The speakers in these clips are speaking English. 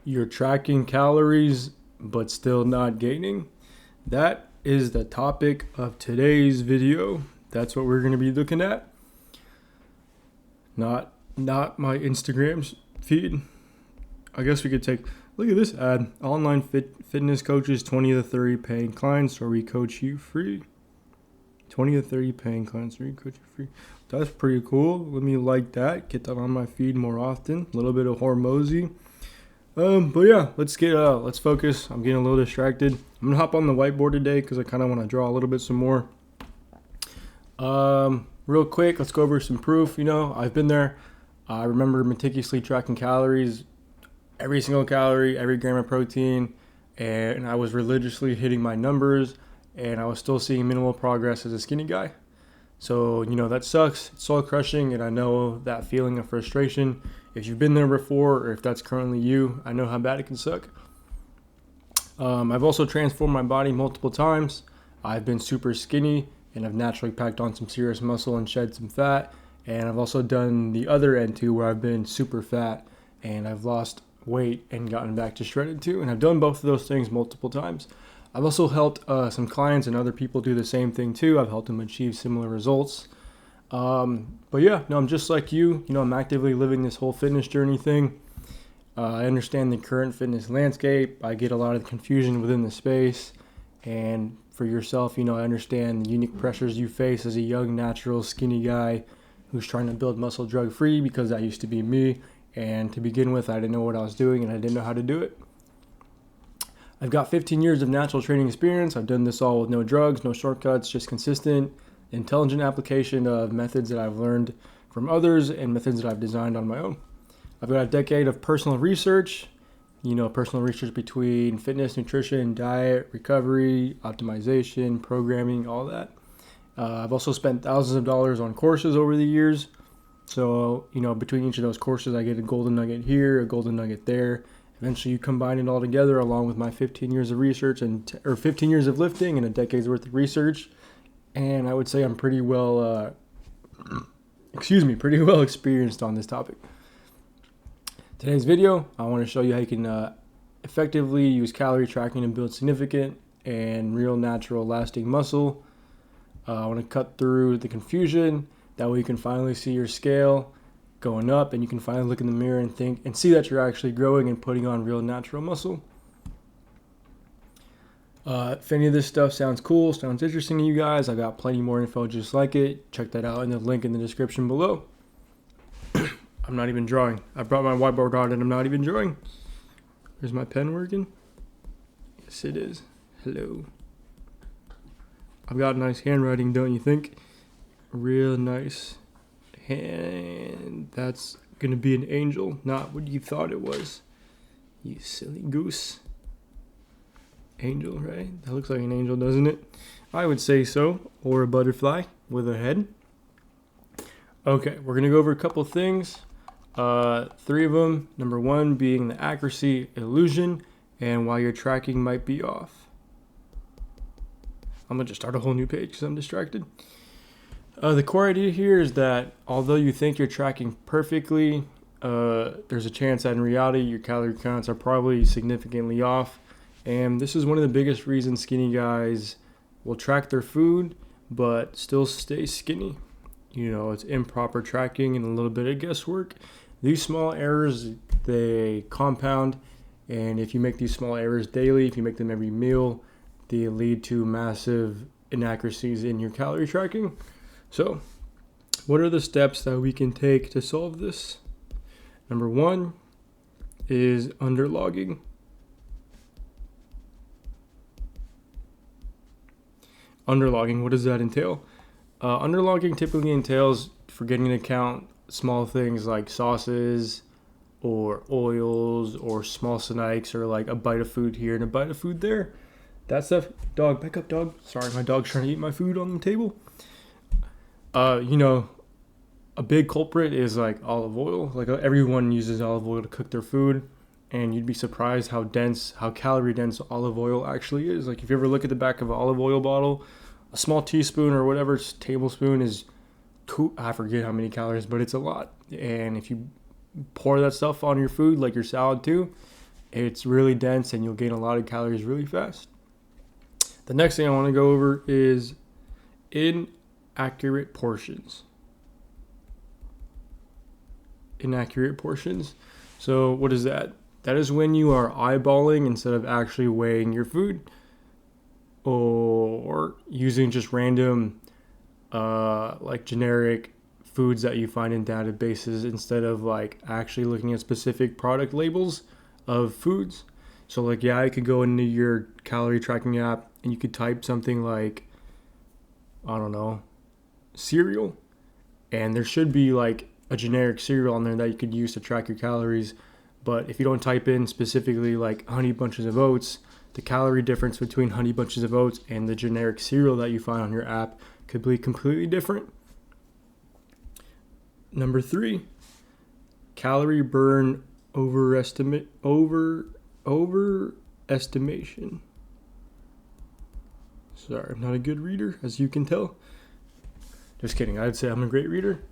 You're tracking calories but still not gaining? That is the topic of today's video. That's what we're going to be looking at. Not my Instagram feed. I guess we could take look at this ad. Online fitness coaches 20 to 30 paying clients or we coach you free. 20 to 30 paying clients or we coach you free. That's pretty cool. Let me like that. Get that on my feed more often. A little bit of Hormozy. But yeah, let's focus. I'm getting a little distracted. I'm gonna hop on the whiteboard today because I kind of want to draw a little bit some more. Real quick, let's go over some proof. I've been there. I remember meticulously tracking calories, every single calorie, every gram of protein, and I was religiously hitting my numbers, and I was still seeing minimal progress as a skinny guy. So, that sucks. It's soul crushing, and I know that feeling of frustration. If you've been there before, or if that's currently you, I know how bad it can suck. I've also transformed my body multiple times. I've been super skinny, and I've naturally packed on some serious muscle and shed some fat. And I've also done the other end too, where I've been super fat, and I've lost weight and gotten back to shredded too. And I've done both of those things multiple times. I've also helped some clients and other people do the same thing too. I've helped them achieve similar results. But yeah, no, I'm just like you. I'm actively living this whole fitness journey thing. I understand the current fitness landscape. I get a lot of confusion within the space. And for yourself, I understand the unique pressures you face as a young, natural, skinny guy who's trying to build muscle drug-free, because that used to be me. And to begin with, I didn't know what I was doing and I didn't know how to do it. I've got 15 years of natural training experience. I've done this all with no drugs, no shortcuts, just consistent, intelligent application of methods that I've learned from others and methods that I've designed on my own. I've got a decade of personal research, personal research between fitness, nutrition, diet, recovery, optimization, programming, all that. I've also spent thousands of dollars on courses over the years. So, between each of those courses, I get a golden nugget here, a golden nugget there. Eventually, you combine it all together along with my 15 years of research or 15 years of lifting and a decade's worth of research. And I would say I'm pretty well experienced on this topic. Today's video, I want to show you how you can effectively use calorie tracking to build significant and real, natural, lasting muscle. I want to cut through the confusion. That way you can finally see your scale going up, and you can finally look in the mirror and think and see that you're actually growing and putting on real natural muscle. If any of this stuff sounds cool, sounds interesting to you guys, I've got plenty more info just like it. Check that out in the link in the description below. I'm not even drawing. I brought my whiteboard out and I'm not even drawing. Is my pen working? Yes, it is. Hello. I've got nice handwriting, don't you think? Real nice. And that's gonna be an angel, not what you thought it was. You silly goose. Angel, right? That looks like an angel, doesn't it? I would say so. Or a butterfly with a head. Okay, we're gonna go over a couple things. 3 of them. Number 1 being the accuracy illusion and why your tracking might be off. I'm gonna just start a whole new page because I'm distracted. The core idea here is that although you think you're tracking perfectly, there's a chance that in reality your calorie counts are probably significantly off. And this is one of the biggest reasons skinny guys will track their food but still stay skinny. It's improper tracking and a little bit of guesswork. These small errors, they compound, and if you make these small errors daily, if you make them every meal, they lead to massive inaccuracies in your calorie tracking. So, what are the steps that we can take to solve this? Number 1 is underlogging. Underlogging, what does that entail? Underlogging typically entails forgetting to count small things like sauces or oils or small snacks or like a bite of food here and a bite of food there. That stuff, dog, back up, dog. Sorry, my dog's trying to eat my food on the table. A big culprit is like olive oil. Like everyone uses olive oil to cook their food, and you'd be surprised how calorie dense olive oil actually is. Like if you ever look at the back of an olive oil bottle, a small teaspoon or whatever tablespoon is, I forget how many calories, but it's a lot. And if you pour that stuff on your food, like your salad too, It's really dense and you'll gain a lot of calories really fast. The next thing I want to go over is inaccurate portions. Inaccurate portions. So what is that? That is when you are eyeballing instead of actually weighing your food, or using just random like generic foods that you find in databases instead of like actually looking at specific product labels of foods. So like, yeah, you could go into your calorie tracking app and you could type something like, I don't know, cereal, and there should be like a generic cereal on there that you could use to track your calories. But if you don't type in specifically like Honey Bunches of Oats, the calorie difference between Honey Bunches of Oats and the generic cereal that you find on your app could be completely different. Number 3, calorie burn overestimation. Sorry, I'm not a good reader, as you can tell. Just kidding. I'd say I'm a great reader.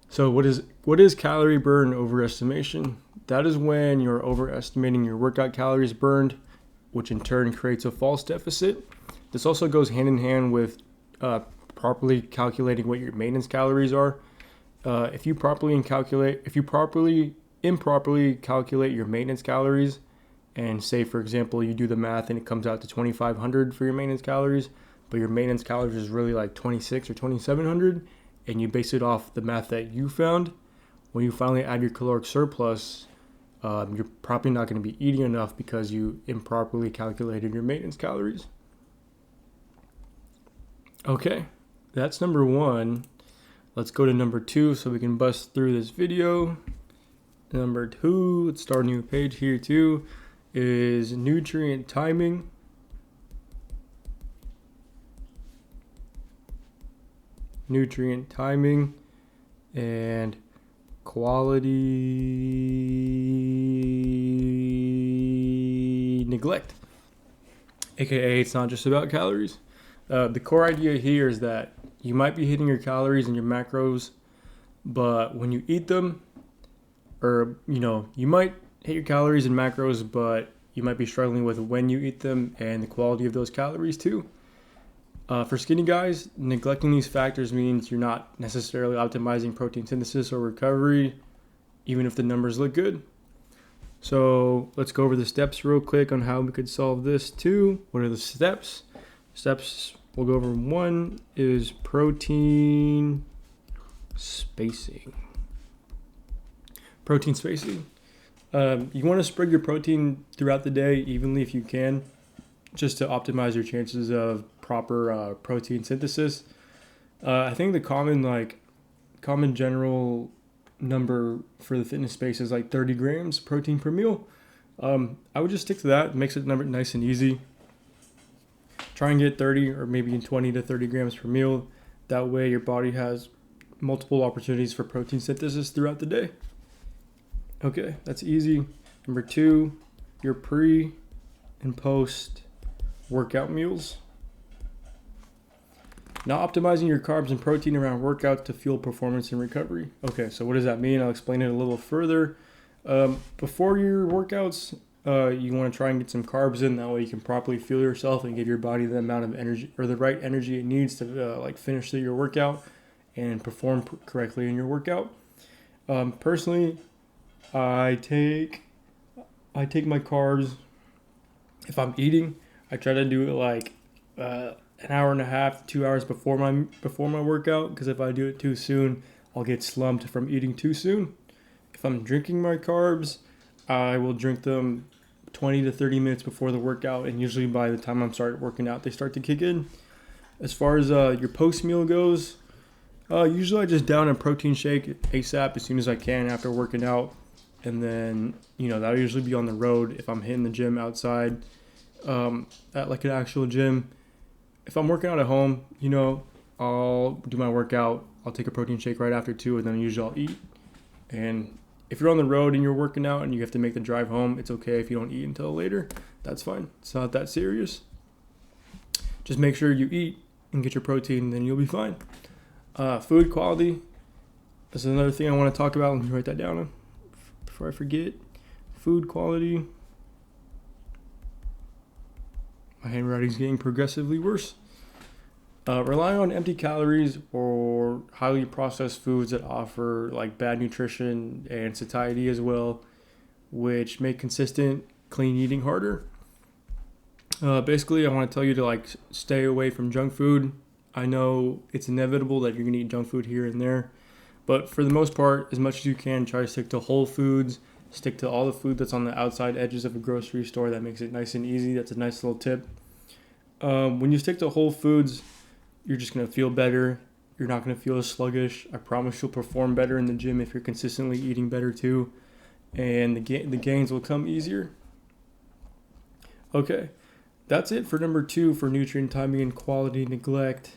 So what is calorie burn overestimation? That is when you're overestimating your workout calories burned, which in turn creates a false deficit. This also goes hand in hand with properly calculating what your maintenance calories are. If you improperly calculate your maintenance calories, and say for example you do the math and it comes out to 2,500 for your maintenance calories, but your maintenance calories is really like 26 or 2,700, and you base it off the math that you found, when you finally add your caloric surplus, you're probably not going to be eating enough because you improperly calculated your maintenance calories. Okay, that's number 1. Let's go to number 2 so we can bust through this video. Number 2, let's start a new page here too, is nutrient timing. Nutrient timing and quality neglect, aka it's not just about calories. The core idea here is that you might be hitting your calories and your macros, but when you eat them, or you might hit your calories and macros, but you might be struggling with when you eat them and the quality of those calories too. For skinny guys, neglecting these factors means you're not necessarily optimizing protein synthesis or recovery, even if the numbers look good. So let's go over the steps real quick on how we could solve this too. What are the steps? We'll go over. 1 is protein spacing. Protein spacing. You want to spread your protein throughout the day evenly if you can, just to optimize your chances of proper protein synthesis. I think the common general number for the fitness space is like 30 grams protein per meal. I would just stick to that. It makes it nice and easy. Try and get 30 or maybe 20 to 30 grams per meal. That way your body has multiple opportunities for protein synthesis throughout the day. Okay, that's easy. Number 2, your pre and post workout meals. Now optimizing your carbs and protein around workouts to fuel performance and recovery. Okay, so what does that mean? I'll explain it a little further. Before your workouts, you want to try and get some carbs in. That way you can properly fuel yourself and give your body the amount of energy or the right energy it needs to finish your workout and perform correctly in your workout. Personally, I take my carbs. If I'm eating, I try to do it like an hour and a half, 2 hours before my workout, because if I do it too soon, I'll get slumped from eating too soon. If I'm drinking my carbs, I will drink them 20 to 30 minutes before the workout, and usually by the time I'm started working out, they start to kick in. As far as your post meal goes, usually I just down a protein shake ASAP as soon as I can after working out, and then that'll usually be on the road if I'm hitting the gym outside at like an actual gym. If I'm working out at home, I'll do my workout. I'll take a protein shake right after too, and then usually I'll eat. And if you're on the road and you're working out and you have to make the drive home, it's okay if you don't eat until later. That's fine. It's not that serious. Just make sure you eat and get your protein, then you'll be fine. Food quality. This is another thing I want to talk about. Let me write that down before I forget. Food quality. My handwriting's getting progressively worse. Relying on empty calories or highly processed foods that offer like bad nutrition and satiety as well, which make consistent clean eating harder. Basically, I want to tell you to like stay away from junk food. I know it's inevitable that you're gonna eat junk food here and there, but for the most part, as much as you can, try to stick to whole foods. Stick to all the food that's on the outside edges of a grocery store. That makes it nice and easy. That's a nice little tip. When you stick to whole foods, you're just gonna feel better. You're not gonna feel as sluggish. I promise you'll perform better in the gym if you're consistently eating better too, and the gains will come easier. Okay, that's it for number 2 for nutrient timing and quality neglect.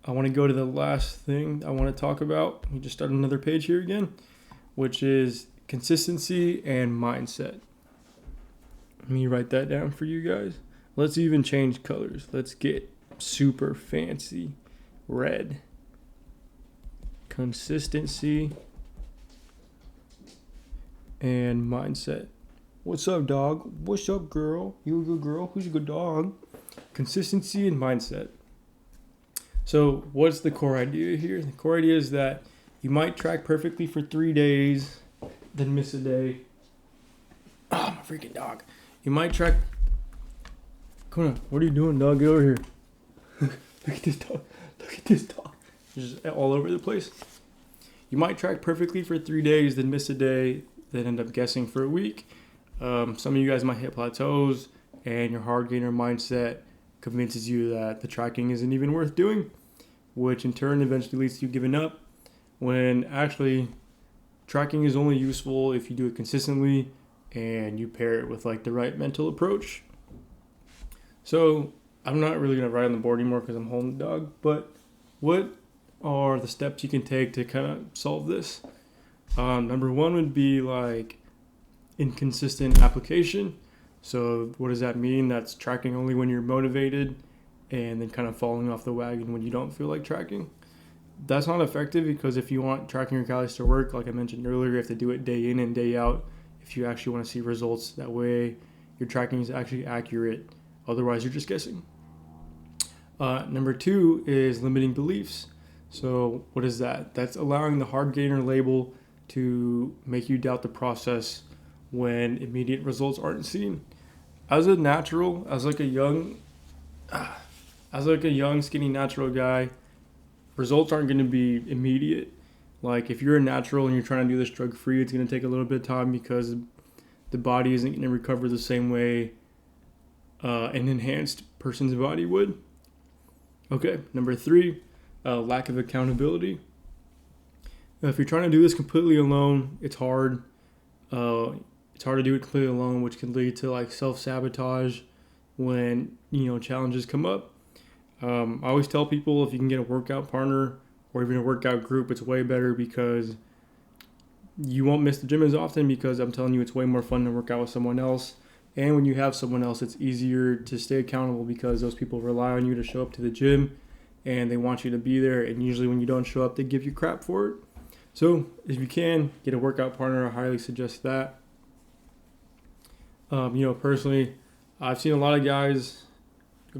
I want to go to the last thing I want to talk about. Let me just start another page here again, which is consistency and mindset. Let me write that down for you guys. Let's even change colors. Let's get super fancy. Red. Consistency and mindset. What's up, dog? What's up, girl? You a good girl? Who's a good dog? Consistency and mindset. So what's the core idea here? The core idea is that you might track perfectly for 3 days, then miss a day. Oh, my freaking dog. You might track... Come on, what are you doing, dog? Get over here. Look at this dog. Look at this dog. Just all over the place. You might track perfectly for 3 days, then miss a day, then end up guessing for a week. Some of you guys might hit plateaus, and your hard gainer mindset convinces you that the tracking isn't even worth doing, which in turn eventually leads to you giving up, when actually tracking is only useful if you do it consistently and you pair it with like the right mental approach. So I'm not really going to write on the board anymore because I'm holding the dog, but what are the steps you can take to kind of solve this? Number 1 would be like inconsistent application. So what does that mean? That's tracking only when you're motivated and then kind of falling off the wagon when you don't feel like tracking. That's not effective because if you want tracking your calories to work, like I mentioned earlier, you have to do it day in and day out if you actually want to see results. That way your tracking is actually accurate. Otherwise, you're just guessing. Number 2 is limiting beliefs. So what is that? That's allowing the hard gainer label to make you doubt the process when immediate results aren't seen. As a natural, as like a young skinny natural guy, results aren't going to be immediate. Like if you're a natural and you're trying to do this drug free, it's going to take a little bit of time because the body isn't going to recover the same way an enhanced person's body would. Okay, number 3, lack of accountability. Now, if you're trying to do this completely alone, it's hard. It's hard to do it completely alone, which can lead to like self-sabotage when challenges come up. I always tell people if you can get a workout partner or even a workout group, it's way better because you won't miss the gym as often, because I'm telling you it's way more fun to work out with someone else. And when you have someone else, it's easier to stay accountable because those people rely on you to show up to the gym and they want you to be there. And usually when you don't show up, they give you crap for it. So if you can get a workout partner, I highly suggest that. Personally, I've seen a lot of guys,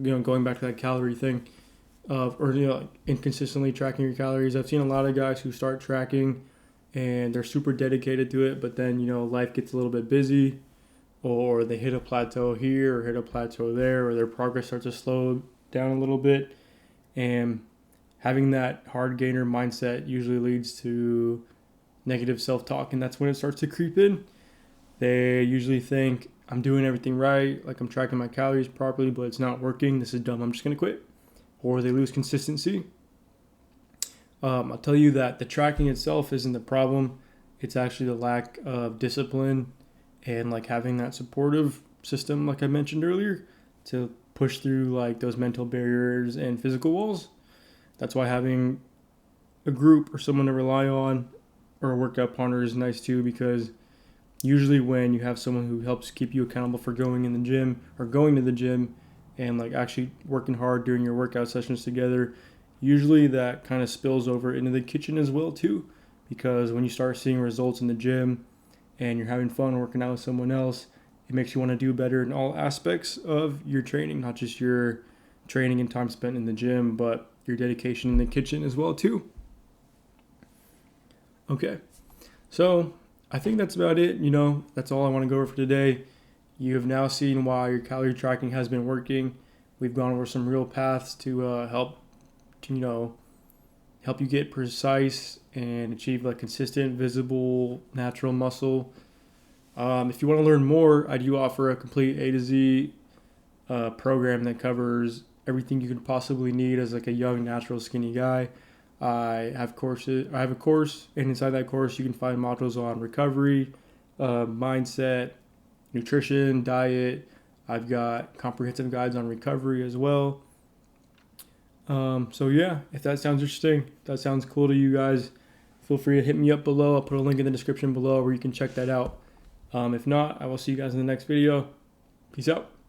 going back to that calorie thing, inconsistently tracking your calories. I've seen a lot of guys who start tracking and they're super dedicated to it, but then, life gets a little bit busy, or they hit a plateau here or hit a plateau there, or their progress starts to slow down a little bit. And having that hard gainer mindset usually leads to negative self-talk, and that's when it starts to creep in. They usually think, I'm doing everything right, like I'm tracking my calories properly, but it's not working. This is dumb. I'm just going to quit. Or they lose consistency. I'll tell you that the tracking itself isn't the problem. It's actually the lack of discipline and like having that supportive system, like I mentioned earlier, to push through like those mental barriers and physical walls. That's why having a group or someone to rely on or a workout partner is nice too, because usually when you have someone who helps keep you accountable for going in the gym or going to the gym and like actually working hard during your workout sessions together, usually that kind of spills over into the kitchen as well too, because when you start seeing results in the gym and you're having fun working out with someone else, It makes you want to do better in all aspects of your training, not just your training and time spent in the gym, but your dedication in the kitchen as well too. Okay, so I think that's about it. That's all I want to go over for today. You have now seen why your calorie tracking has been working. We've gone over some real paths to help you get precise and achieve a consistent, visible, natural muscle. If you want to learn more, I do offer a complete A to Z program that covers everything you could possibly need as a young, natural, skinny guy. I have a course, and inside that course, you can find modules on recovery, mindset, nutrition, diet. I've got comprehensive guides on recovery as well. So yeah, if that sounds interesting, if that sounds cool to you guys, feel free to hit me up below. I'll put a link in the description below where you can check that out. If not, I will see you guys in the next video. Peace out.